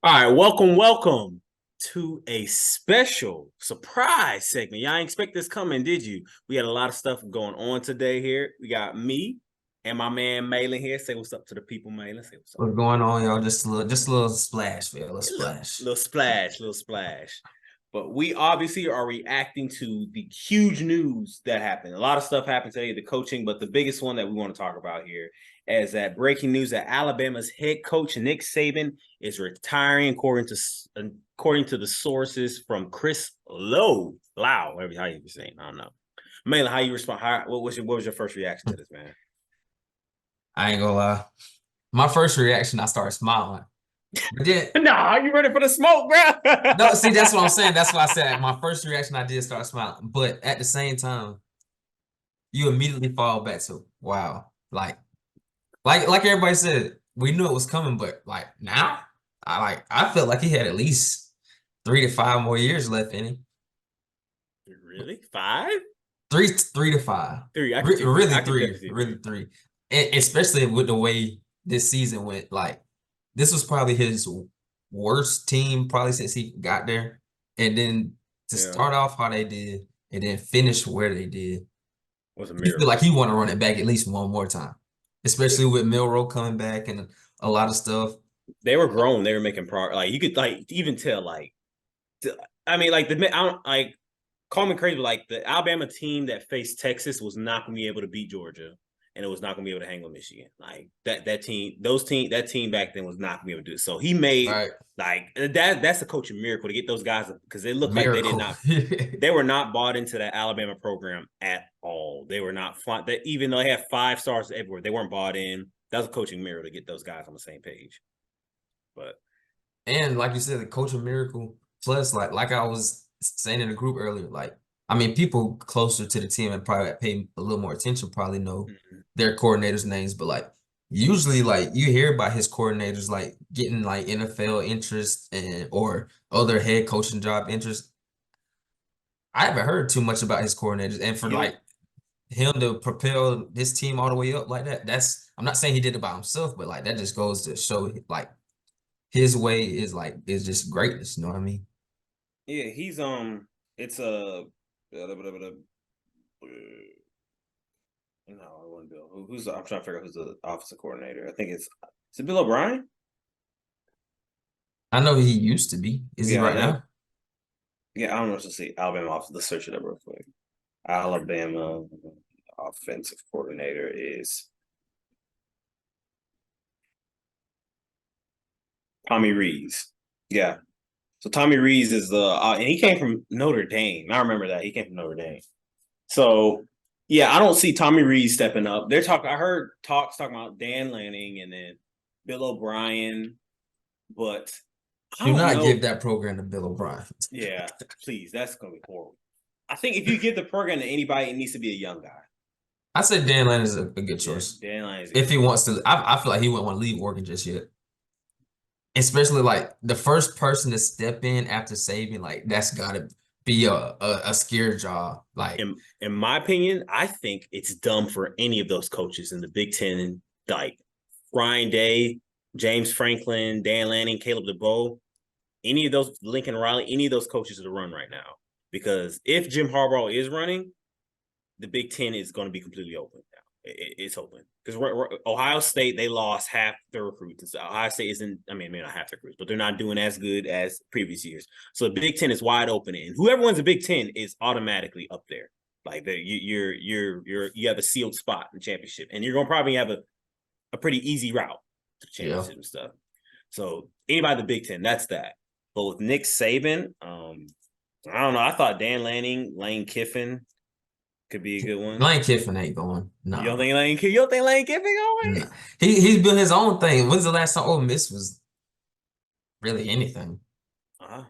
All right, welcome to a special surprise segment. Y'all ain't expect this coming, did you? We had a lot of stuff going on today here. We got me and my man Malin here. Say what's up to the people, Malin. Say what's up. What's going on, y'all? Just a little splash, man. A little Yeah, splash. little splash, little splash. But we obviously are reacting to the huge news that happened. A lot of stuff happened today, the coaching, but the biggest one that we want to talk about here is that breaking news that Alabama's head coach Nick Saban is retiring, according to the sources from Chris Lau, whatever how you saying, I don't know. Mela, how you respond? What was your first reaction to this, man? I ain't gonna lie. My first reaction, I started smiling. But then, Nah, you ready for the smoke, bro? no, see, that's what I'm saying. That's why I said my first reaction, I did start smiling. But at the same time, you immediately fall back to, wow. Like everybody said, we knew it was coming, but like now, I felt like he had at least 3 to 5 more years left in him. Really? Five? Three to five. Three. I can see three. Really I can three. definitely see Really three. three. And especially with the way this season went. Like, this was probably his worst team probably since he got there. And then to Yeah. start off how they did and then finish where they did, Was a you feel like miracle. he want to run it back at least one more time. Especially with Milroe coming back and a lot of stuff. They were grown. They were making progress. Like you could like even tell. I mean, like I don't like call me crazy, but like the Alabama team that faced Texas was not going to be able to beat Georgia, and it was not going to be able to hang with Michigan. Like that team back then was not going to be able to do it. So he made Right. like that's a coaching miracle to get those guys because they looked like they did Miracle. not. They were not bought into that Alabama program at all. They were not fun. That even though they had 5 stars everywhere, they weren't bought in. That was a coaching miracle to get those guys on the same page. But And like you said, the coaching miracle. Plus, like I was saying in the group earlier, like I mean, people closer to the team and probably pay a little more attention probably know mm-hmm. their coordinators' names, but like usually like you hear about his coordinators like getting like NFL interest and or other head coaching job interest. I haven't heard too much about his coordinators, and for You like don't. him to propel his team all the way up like that, that's I'm not saying he did it by himself, but like that just goes to show like his way is just greatness. You know what I mean? Yeah, he's it's a no, I want Bill. Who's I'm trying to figure out who's the offensive coordinator. I think it's Bill O'Brien. I know he used to be. Is he Yeah, I right know. now? Yeah, I don't know what to see. Alabama offensive. Let's search it up real quick. Alabama offensive coordinator is Tommy Rees. Yeah. So Tommy Rees is the and he came from Notre Dame. I remember that he came from Notre Dame. So yeah, I don't see Tommy Rees stepping up. They're talking. I heard talking about Dan Lanning and then Bill O'Brien, but I Do don't not know. give that program to Bill O'Brien. Yeah, please, that's gonna be horrible. I think if you give the program to anybody, it needs to be a young guy. I said Dan Lanning is a good Yeah, choice. Dan Lanning is a If good he choice. wants to, I feel like he wouldn't want to leave Oregon just yet. Especially like the first person to step in after Saban, like that's gotta be a scare job. Like In my opinion, I think it's dumb for any of those coaches in the Big Ten, like Ryan Day, James Franklin, Dan Lanning, Caleb DeBoer, any of those, Lincoln Riley, any of those coaches to run right now. Because if Jim Harbaugh is running, the Big Ten is going to be completely open now. It's open because Ohio State, they lost half their recruits, and so Ohio State isn't. I mean, maybe not half their recruits, but they're not doing as good as previous years. So the Big Ten is wide open, and whoever wins the Big Ten is automatically up there. Like you have a sealed spot in the championship, and you're going to probably have a pretty easy route to the yeah. championship and stuff. So anybody in the Big Ten, that's that. But with Nick Saban, I don't know. I thought Dan Lanning, Lane Kiffin could be a good one. Lane Kiffin ain't going. You don't Nah. think You don't think Lane Kiffin going? Nah. He's built his own thing. When's the last time Ole Miss was really anything? Uh-huh.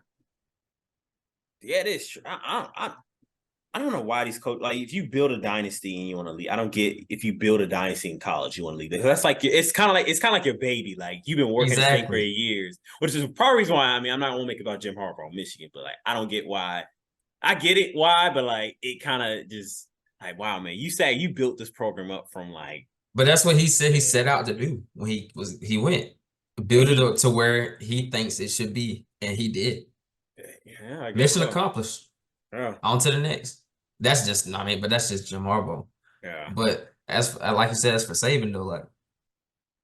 Yeah, it is true. I don't know why these coach like if you build a dynasty and you want to leave. I don't get if you build a dynasty in college, you want to leave. That's like it's kind of like your baby. Like you've been working this thing for Exactly. years, which is probably reason why. I mean, I'm not gonna make it about Jim Harbaugh, Michigan, but like I don't get why. I get it why, but like it kind of just like wow, man. You say you built this program up from like But that's what he said he yeah, set out to do when he went. build it up to where he thinks it should be, and he did. Yeah, I guess Mission so. accomplished. Yeah, On to the next. That's just, I mean, but that's just Jim Harbaugh. yeah. But as like you said, as for Saban though, like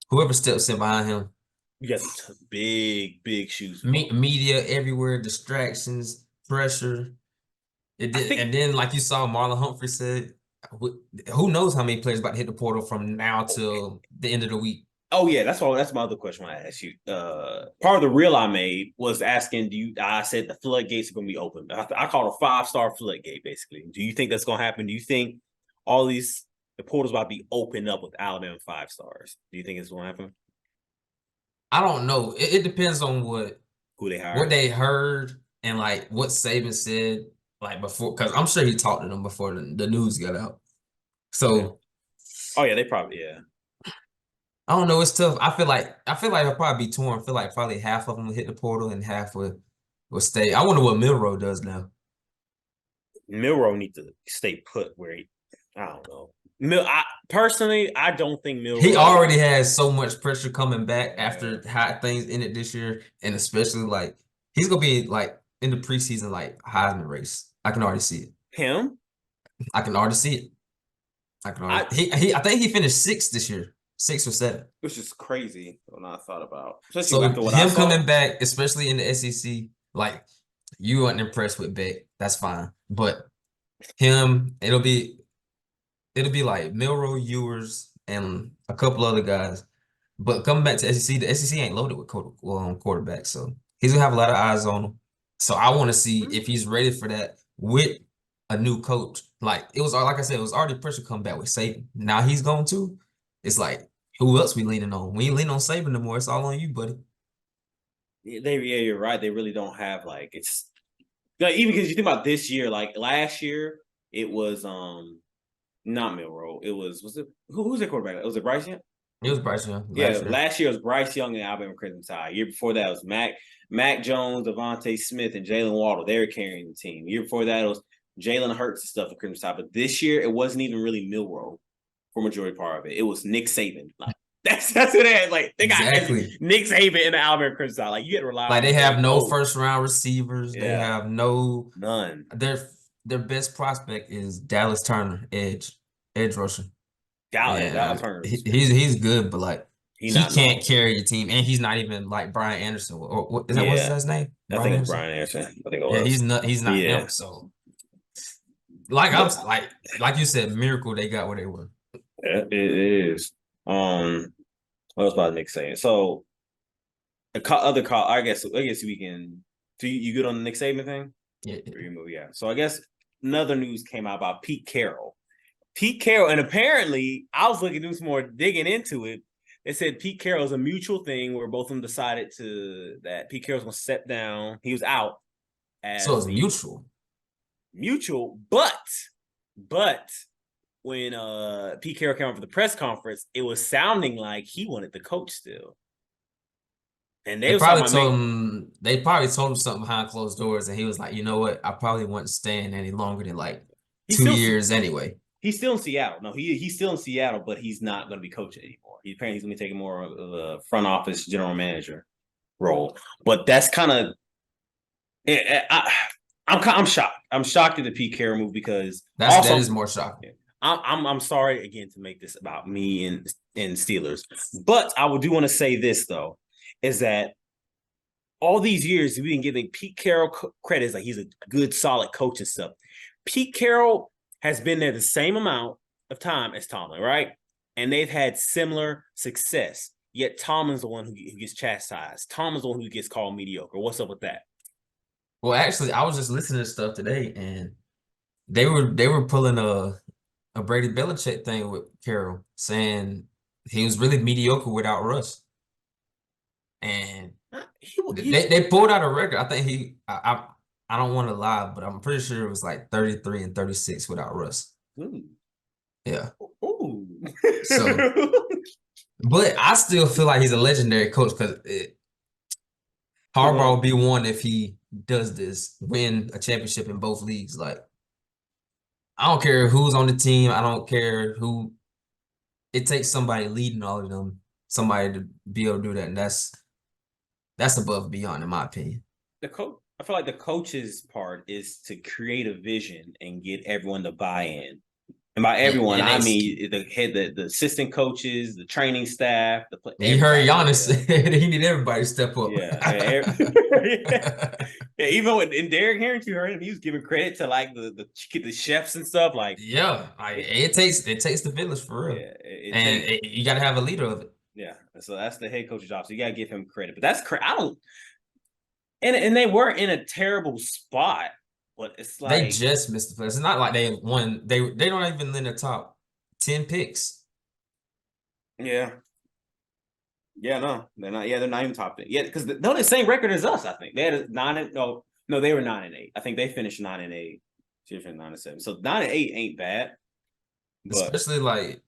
whoever steps in behind him, You got some big shoes. media everywhere, distractions, pressure. It I did, think. and then like you saw, Marlon Humphrey said, who knows how many players about to hit the portal from now till the end of the week. Oh yeah, that's my other question I asked you. Part of the reel I made was asking, do you? I said the floodgates are going to be open. I call it a 5-star floodgate, basically. Do you think that's going to happen? Do you think all these the portal's about to be opened up without them 5 stars? Do you think it's going to happen? I don't know. It depends on Who they what hire? they heard and like what Saban said like before, because I'm sure he talked to them before the news got out. Yeah. So Oh yeah, they probably yeah. I don't know. It's tough. I feel like he'll probably be torn. I feel like probably half of them will hit the portal and half will stay. I wonder what Milrow does now. Milrow need to stay put where he. I don't know. Personally, I don't think He Milrow. already has so much pressure coming back Yeah. after how things ended this year, and especially like he's gonna be like in the preseason like Heisman race. I can already see it. Him. I can already see it. I can already. I I think he finished sixth this year, 6 or 7. Which is crazy when I thought about, especially So after what I him saw. coming back, especially in the SEC, like you weren't impressed with Beck, that's fine. But him, it'll be like Milrow, Ewers, and a couple other guys. But coming back to SEC, the SEC ain't loaded with quarterbacks, so he's gonna have a lot of eyes on him. So I want to see if he's ready for that with a new coach. Like it was, like I said, it was already pressure come back with Saban. Now he's going to. It's like who else we leaning on? We ain't leaning on Saban no more. It's all on you, buddy. Yeah, you're right. They really don't have like it's like even because you think about this year, like last year, it was not Milrow. It was it who's their quarterback? Was it Bryce Young? It was Bryce Young Yeah, last year. last year was Bryce Young and Alabama Crimson Tide. Year before that was Mac Jones, Devontae Smith, and Jalen Waddle. They were carrying the team. Year before that it was Jalen Hurts and stuff for Crimson Tide. But this year it wasn't even really Milrow for majority part of it. It was Nick Saban. Like that's what they had. Like they got Exactly. Nick Saban and the Alabama Crimson Tide. Like you had to rely Like on they have no coach. first round receivers. They Yeah, have no none. their best prospect is Dallas Turner, edge rusher. Dallas And Turner. he's good, but like he Not can't known. carry the team, and he's not even like Brian Anderson. Or what is that? What's Yeah, his name? I Brian think it's Anderson. Brian Anderson. I think it Yeah, was. he's not Yeah, him. So like I'm but like you said, miracle they got where they were. it is. What was about Nick saying? So other call. I guess we can. Do you good on the Nick Saban thing? Yeah. Yeah. So I guess another news came out about Pete Carroll. Pete Carroll, and apparently I was looking to do some more digging into it. They said Pete Carroll is a mutual thing where both of them decided that Pete Carroll's gonna step down. He was out So as it's the mutual. but when Pete Carroll came out for the press conference, it was sounding like he wanted the coach still. And They probably told him. They probably told him something behind closed doors, and he was like, "You know what? I probably wasn't staying any longer than like he's 2 years anyway." He's still in Seattle. No, he's still in Seattle, but he's not going to be coaching anymore. Apparently he's going to be taking more of a front office general manager role. But that's kind of I'm shocked. I'm shocked at the Pete Carroll move because that is more shocking. I'm sorry again to make this about me and Steelers, but I do want to say this though, is that all these years we've been giving Pete Carroll credits like he's a good solid coach and stuff. Pete Carroll has been there the same amount of time as Tomlin, right? And they've had similar success. Yet Tomlin's the one who gets chastised. Tomlin's the one who gets called mediocre. What's up with that? Well, actually, I was just listening to stuff today, and they were pulling a Brady Belichick thing with Carroll, saying he was really mediocre without Russ. And they pulled out a record. I think I don't want to lie, but I'm pretty sure it was like 33 and 36 without Russ. Ooh. Yeah. Ooh. So, but I still feel like he's a legendary coach because Harbaugh will be one if he does this, win a championship in both leagues. Like, I don't care who's on the team. I don't care who. It takes somebody leading all of them, somebody to be able to do that, and that's That's above and beyond, in my opinion. I feel like the coach's part is to create a vision and get everyone to buy in. And by everyone, And I execute. mean the assistant coaches, the training staff, And you heard everybody. Giannis, Yeah, he need everybody to step up. yeah. Yeah, even when Derek Harrington, you heard him, he was giving credit to like the chefs and stuff. Like, Yeah, it takes the village for real, yeah, it and takes. you got to have a leader of it. Yeah, so that's the head coach's job. So you gotta give him credit. But that's I don't. And they were in a terrible spot, but it's They like, just missed the playoffs. It's not like they won. They don't even in the top 10 picks. yeah, yeah, no, they're not. Yeah, they're not even top 10. Yeah, because they're the same record as us. I think they had a 9 no, they were 9-8. I think they finished 9-8. She finished 9-7. So 9-8 ain't bad, but Especially like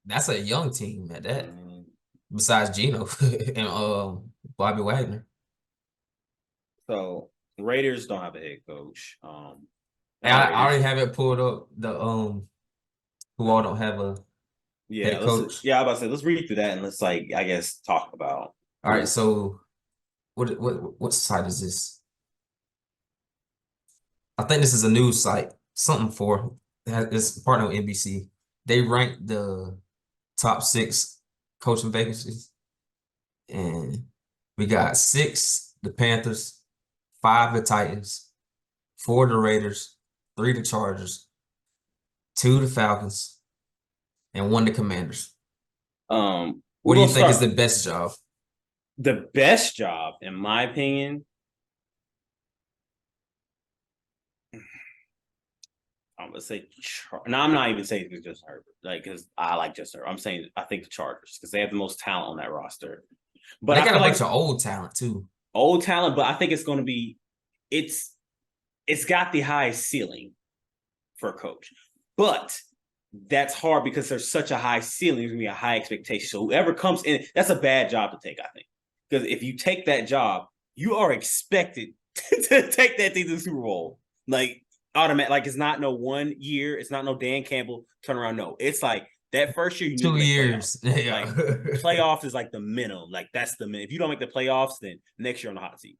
that's a young team at that. Besides Gino and Bobby Wagner. So Raiders don't have a head coach. And I already have it pulled up. The who all don't have a head coach. I'm about to say let's read through that and let's like I guess talk about. All right, so what site is this? I think this is a news site. Something for it's partner with NBC. They ranked the top 6 coaching vacancies, and we got 6 the Panthers, 5 the Titans, 4 the Raiders, 3 the Chargers, 2 the Falcons, and 1 the Commanders. What do you think is the best job? The best job, in my opinion, I'm gonna say. No, I'm not even saying it's Justin Herbert, like because I like Justin Herbert. I'm saying I think the Chargers because they have the most talent on that roster. But they I got a feel bunch of old talent too. Old talent, but I think it's going to be it's got the highest ceiling for a coach, but that's hard because there's such a high ceiling. There's gonna be a high expectation. So whoever comes in, that's a bad job to take, I think, because if you take that job, you are expected to take that thing to the Super Bowl, like automatic. Like it's not no 1 year. It's not no Dan Campbell turnaround. No, it's like that first year you need 2 to make years. playoffs. Yeah. Like playoffs is like the minimum. Like that's the minimum. If you don't make the playoffs, then next year on the hot seat.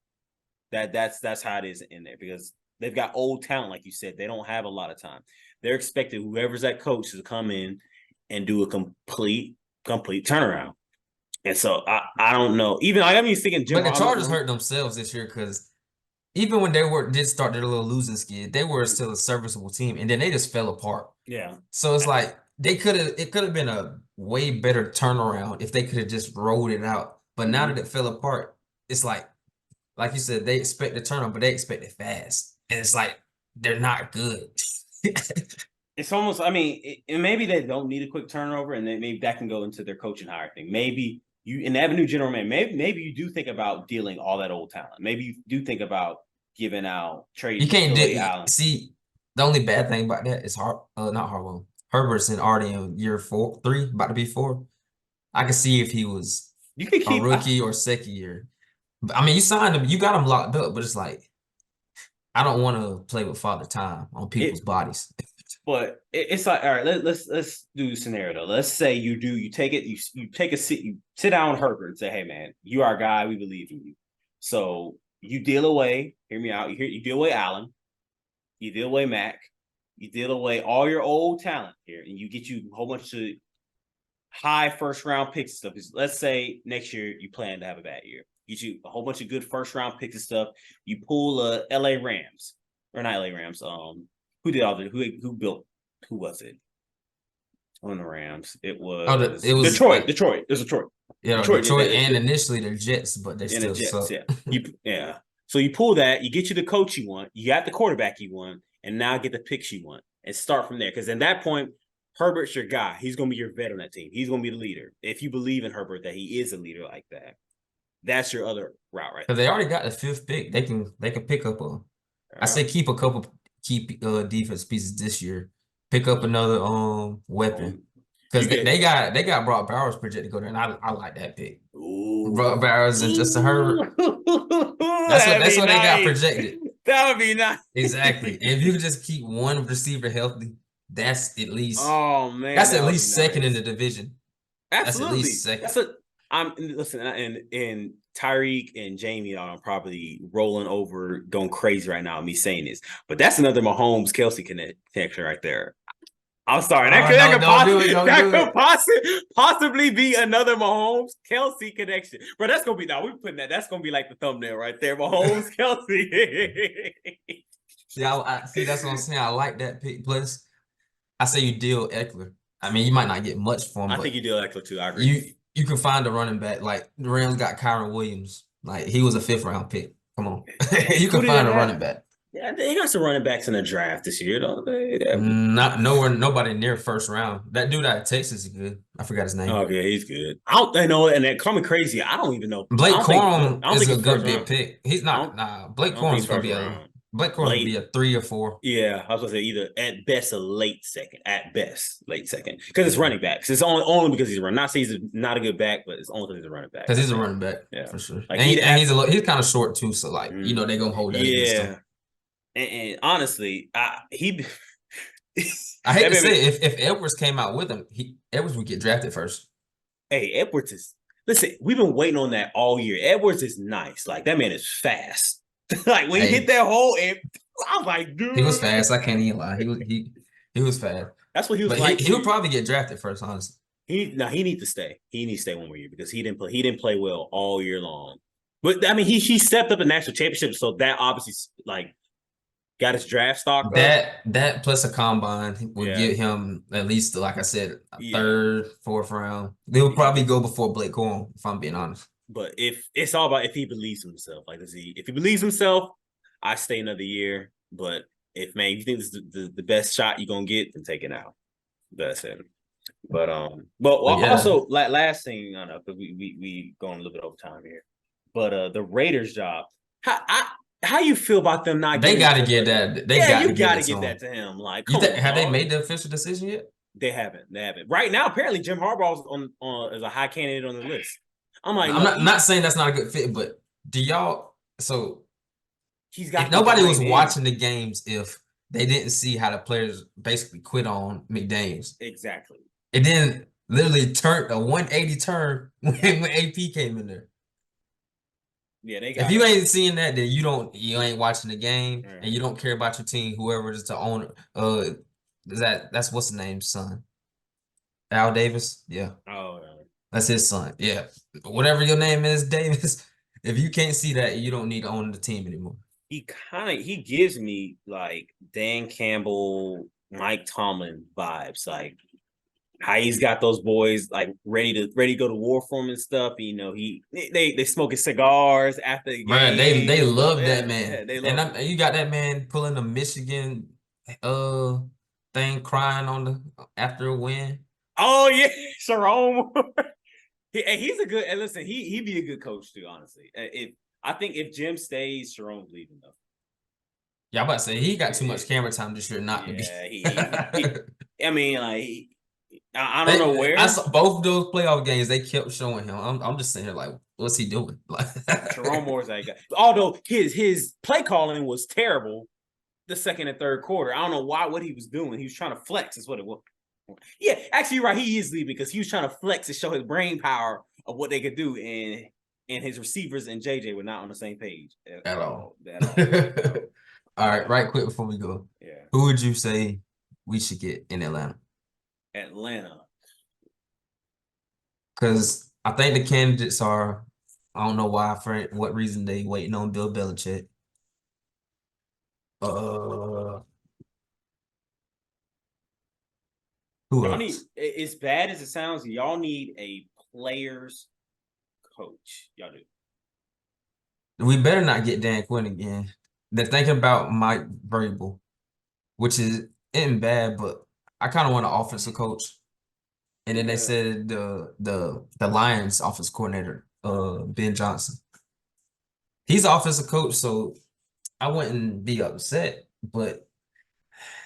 That's how it is in there because they've got old talent, like you said. They don't have a lot of time. They're expecting whoever's that coach to come in and do a complete turnaround. And so I don't know. Even I mean thinking Jim. But the Chargers hurt themselves this year because even when they did start their little losing skid, they were still a serviceable team, and then they just fell apart. Yeah. So it's like it could have been a way better turnaround if they could have just rolled it out. But now that it fell apart, it's like you said, they expect the turnaround, but they expect it fast, and it's like they're not good. It's almost. I mean, maybe they don't need a quick turnover, and then maybe that can go into their coaching hire thing. Maybe you in Avenue General Man. Maybe you do think about dealing all that old talent. Maybe you do think about giving out trade. You can't see the only bad thing about that is not Harbaugh. Herbert's already in year 3, about to be 4. I can see if he was you could keep a rookie or second year. But, I mean, you signed him, you got him locked up, but it's like I don't want to play with Father Time on people's bodies. But it's like, all right, let's do a scenario though. Let's say you take it, you take a sit, you sit down with Herbert and say, hey man, you are our guy, we believe in you. So you deal away, hear me out, you deal away Allen, you deal away Mac, you deal away all your old talent here, and you get you a whole bunch of high first round picks and stuff. Because let's say next year you plan to have a bad year. Get you a whole bunch of good first round picks and stuff. You pull LA Rams. Or not LA Rams. Who did all the who was it? On the Rams. It was Detroit. Detroit. There's Detroit. Yeah, Detroit and initially the Jets, but they still suck. Yeah. So you pull that, you get you the coach you want, you got the quarterback you want, and now get the picks you want. And start from there. Because at that point, Herbert's your guy. He's gonna be your vet on that team. He's gonna be the leader. If you believe in Herbert that he is a leader like that. That's your other route, right? Because they already got the 5th pick. They can pick up a I say keep a couple defense pieces this year. Pick up another weapon. Because they got Brock Bowers projected to go there, and I like that pick. Ooh. Brock Bowers and Justin Herbert. That's what they got projected. That would be nice. Exactly. And if you could just keep one receiver healthy, that's at least that's at least second in the division. Absolutely. That's at least second. I'm listen, and Tyreek and Jamie are probably rolling over, going crazy right now. Me saying this, but that's another Mahomes Kelsey connection right there. I'm sorry. That could possibly be another Mahomes Kelsey connection. Bro, that's gonna be we putting that's gonna be like the thumbnail right there. Mahomes Kelsey. Yeah, I see that's what I'm saying. I like that pick. Plus, I say you deal Eckler. I mean, you might not get much for him, I but think you deal Eckler too. I agree. You can find a running back. Like the Rams got Kyron Williams. Like he was a 5th-round pick. Come on. You can find a running back. Yeah, they got some running backs in the draft this year, don't they? Nobody near 1st round. That dude out of Texas is good. I forgot his name. Oh yeah, he's good. I know, and that call me crazy. I don't even know. Blake Corum is a good big pick. He's not. Blake Corum's gonna be Blake Corum will be a 3 or 4. Yeah, I was gonna say either at best a late second, because it's running backs. It's only because he's a running. Not say he's not a good back, but it's only because he's a running back. Because he's a running back, yeah, for sure. Like he's kind of short too, so like they gonna hold that. Yeah, and honestly, I hate to say if Edwards came out with him, Edwards would get drafted first. Hey, Edwards is listen. We've been waiting on that all year. Edwards is nice. Like that man is fast. Like when he hit that hole, I was like, dude, he was fast. I can't even lie. He was fast. That's what he was but like. He'll probably get drafted first, honestly. He needs to stay. He needs to stay one more year because he didn't play well all year long. But I mean, he stepped up in national championship, so that obviously like got his draft stock. That plus a combine would get him at least, like I said, a 3rd, 4th round. They would probably go before Blake Corum, if I'm being honest. But if it's all about if he believes in himself, like if he believes himself, I stay another year. But if you think this is the best shot you're gonna get, then take it out. That's it. But also last thing, I know because we going a little bit over time here. But the Raiders job, how you feel about them not? They got to get that. You got to get that to him. Like, have they made the official decision yet? They haven't. Right now, apparently, Jim Harbaugh's on as a high candidate on the list. I'm like, I'm not saying that's not a good fit, but do y'all? So he's got. If nobody was watching the games if they didn't see how the players basically quit on McDaniels. Exactly. It then literally turned a 180 turn when AP came in there. Yeah, if you ain't seeing that, then you ain't watching the game, and you don't care about your team. Whoever is the owner, that's what's the name's son, Al Davis. Yeah. Oh. That's his son. Yeah. Whatever your name is, Davis. If you can't see that, you don't need to own the team anymore. He gives me like Dan Campbell, Mike Tomlin vibes, like how he's got those boys like ready to go to war for him and stuff. You know, they smoking cigars after the game. Man, they love that man. Yeah, you got that man pulling the Michigan thing, crying after a win. Oh yeah, Sharon. He's a good. And listen, he'd be a good coach too. Honestly, I think if Jim stays, Sharon's leaving though. Yeah, I'm about to say he got too much camera time this year not to be. I mean, like I don't know where. I saw both of those playoff games. They kept showing him. I'm just sitting here like, what's he doing? Sharon Moore's that guy. Although his play calling was terrible, the second and third quarter. I don't know what he was doing. He was trying to flex. Is what it was. Yeah, actually, you're right. He is leaving because he was trying to flex and show his brain power of what they could do, and his receivers and JJ were not on the same page at all. All right, quick before we go. Yeah. Who would you say we should get in Atlanta? Because I think the candidates are, I don't know why, for what reason they waiting on Bill Belichick. Who else? As bad as it sounds, y'all need a players coach. Y'all do. We better not get Dan Quinn again. They're thinking about Mike Vrabel, which isn't bad, but I kind of want an offensive coach. And then they said the Lions offense coordinator, Ben Johnson. He's an offensive coach, so I wouldn't be upset, but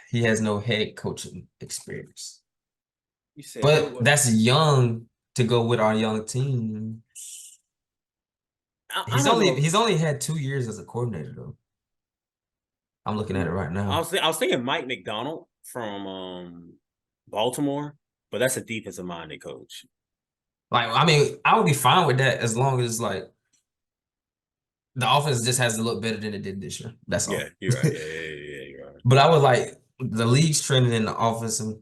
he has no head coaching experience. But that's young to go with our young team. He's only had 2 years as a coordinator though. I'm looking at it right now. I was thinking Mike McDonald from Baltimore, but that's a defensive minded coach. Like, I mean, I would be fine with that as long as like The offense just has to look better than it did this year. That's Yeah, all. you're right. Yeah, you're right. But I was like, the league's trending in the offensive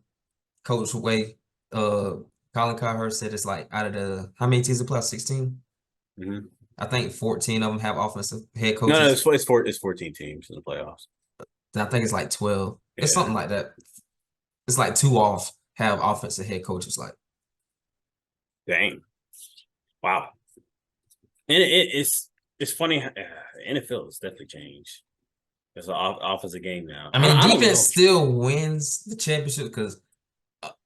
coach way. Colin Cowherd said it's like out of the how many teams in the playoffs? 16? Mm-hmm. I think 14 of them have offensive head No, coaches. it's 14 teams in the playoffs. And I think it's like 12. It's Yeah, something like that. It's like 2 off have offensive head coaches. Like, dang, wow. And it's funny. NFL has definitely changed. It's an offensive game now. I mean, I don't defense know. still wins the championship because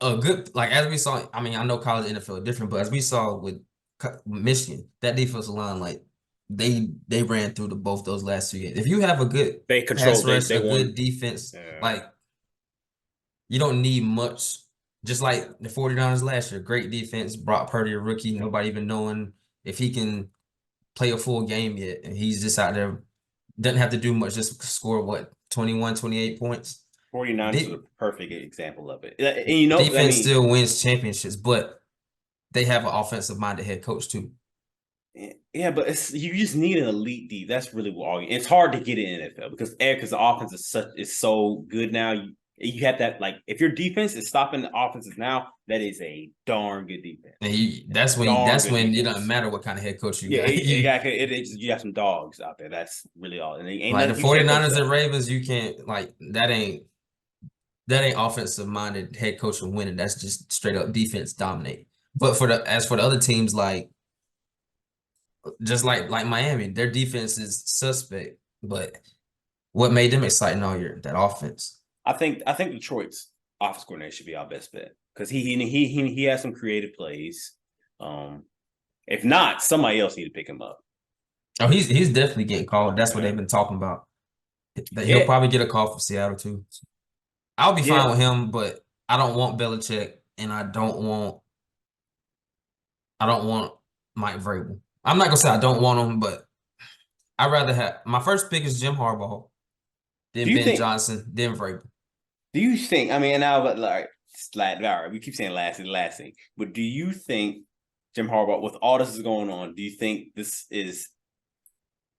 a good like as we saw. I mean, I know college and NFL are different, but as we saw with Michigan, that defensive line, like they ran through both those last 2 games. If you have a good They pass control. rush, They a won. good defense, Yeah. like you don't need much. Just like the 49ers last year, great defense. Brock Purdy, a rookie, nobody even knowing if he can play a full game yet, and he's just out there. Doesn't have to do much, just score what 21, 28 points. 49ers is a De perfect example of it. And you know, I defense mean, still wins championships, but they have an offensive minded head coach too. yeah, but you just need an elite D. That's really what all. It's hard to get in NFL because the offense is so good now. You have that like if your defense is stopping the offenses now, that is a darn good defense. And Darn that's good when it defense. doesn't matter what kind of head coach you Yeah, got. you have some dogs out there. That's really all. And ain't Like the nothing you can't coach 49ers that. and Ravens, you can't like that ain't offensive minded head coach and winning. That's just straight up defense dominate. But as for the other teams, like just like Miami, their defense is suspect. But what made them exciting all year? That offense. I think Detroit's office coordinator should be our best bet because he has some creative plays. If not, somebody else need to pick him up. Oh, he's definitely getting called. That's what Yeah, they've been talking about. That he'll yeah, probably get a call from Seattle too. I'll be yeah. fine with him, but I don't want Belichick and I don't want Mike Vrabel. I'm not gonna say I don't want him, but I'd rather have my first pick is Jim Harbaugh, Do then you Ben think? Johnson, then Vrabel. Do you think? I mean, now, but like, all right, we keep saying last thing, but do you think Jim Harbaugh, with all this is going on, do you think this is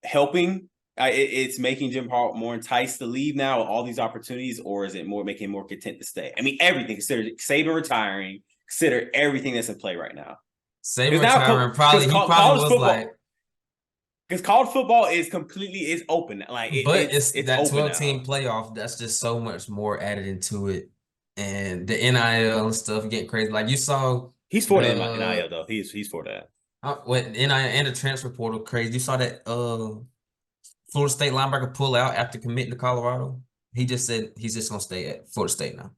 helping? It's making Jim Harbaugh more enticed to leave now with all these opportunities, or is it more making him more content to stay? I mean, everything. Consider Saban retiring. Consider everything that's in play right now. Saban Because now, retiring he probably college was football, like, because college football is open. Like but it's it's that open 12 now. team playoff. That's just so much more added into it, and the NIL and stuff getting crazy. Like you saw He's for the the NIL though. He's for that. what NIL and the transfer portal crazy. You saw that Florida State linebacker pull out after committing to Colorado. He just said he's just gonna stay at Florida State now.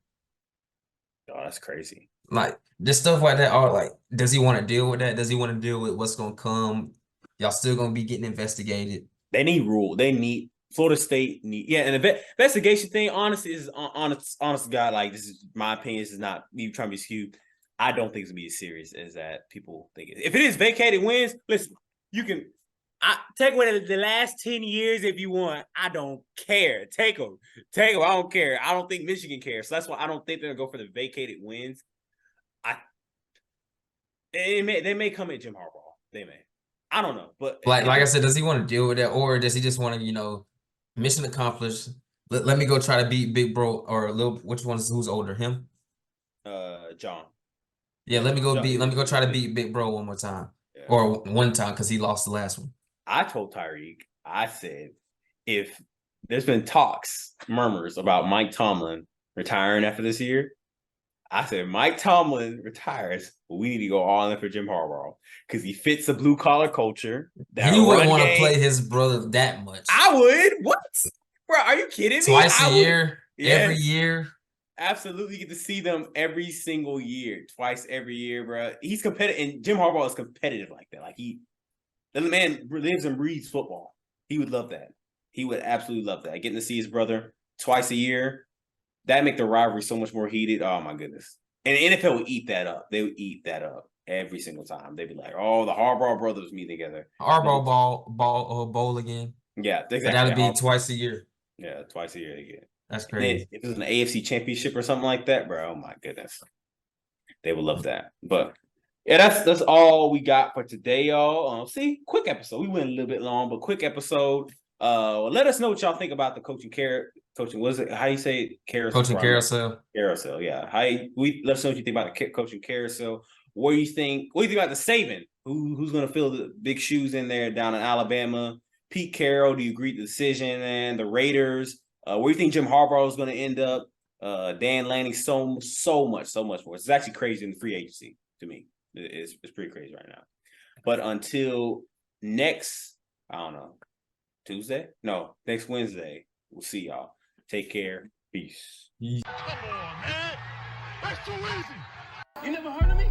Oh, that's crazy. Like this stuff like that. Are like, does he want to deal with that? Does he want to deal with what's gonna come? Y'all still gonna be getting investigated. They need rule. They need Florida State need and the investigation thing. Honestly, is honest God. Like this is my opinion. This is not me trying to be skewed. I don't think it's gonna be as serious as that people think it is. If it is vacated wins, listen, you can take away the last 10 years if you want. I don't care. Take them. I don't care. I don't think Michigan cares. So that's why I don't think they're gonna go for the vacated wins. They may come at Jim Harbaugh. They may. I don't know, but Like I said, does he want to deal with that, or does he just want to, mission accomplished? Let me go try to beat Big Bro or little. Which one's who's older, him? John. Yeah, let me go try to beat Big Bro one more time, Yeah. or one time because he lost the last one. I told Tyreek, I said, if there's been murmurs about Mike Tomlin retiring after this year, I said, Mike Tomlin retires, but we need to go all in for Jim Harbaugh because he fits the blue collar culture. He wouldn't want to play his brother that much. I would. What? Bro, are you kidding me? Twice a year, every year. Absolutely get to see them every single year, twice every year, bro. He's competitive, and Jim Harbaugh is competitive like that. Like the man lives and breathes football. He would love that. He would absolutely love that. Getting to see his brother twice a year, that make the rivalry so much more heated. Oh my goodness! And the NFL would eat that up. They would eat that up every single time. They'd be like, "Oh, the Harbaugh brothers meet together." Harbaugh bowl again. Yeah, exactly. But that'd be twice a year. Yeah, twice a year again. That's And then crazy. if it was an AFC championship or something like that, bro, oh my goodness. They would love that. But Yeah, that's all we got for today, y'all. See, quick episode. We went a little bit long, but quick episode. Let us know what y'all think about the coaching. Was it how you say it? Carousel? Coaching carousel. Carousel, yeah. Let us know what you think about the coaching carousel. What do you think? What do you think about the Saban? Who's going to fill the big shoes in there down in Alabama? Pete Carroll, do you agree with the decision? And the Raiders, where do you think Jim Harbaugh is going to end up? Dan Lanning, so much more. It's actually crazy in the free agency to me. It's pretty crazy right now. But until next, I don't know, Tuesday? No, next Wednesday. We'll see y'all. Take care. Peace. Come on, man. That's too easy. You never heard of me?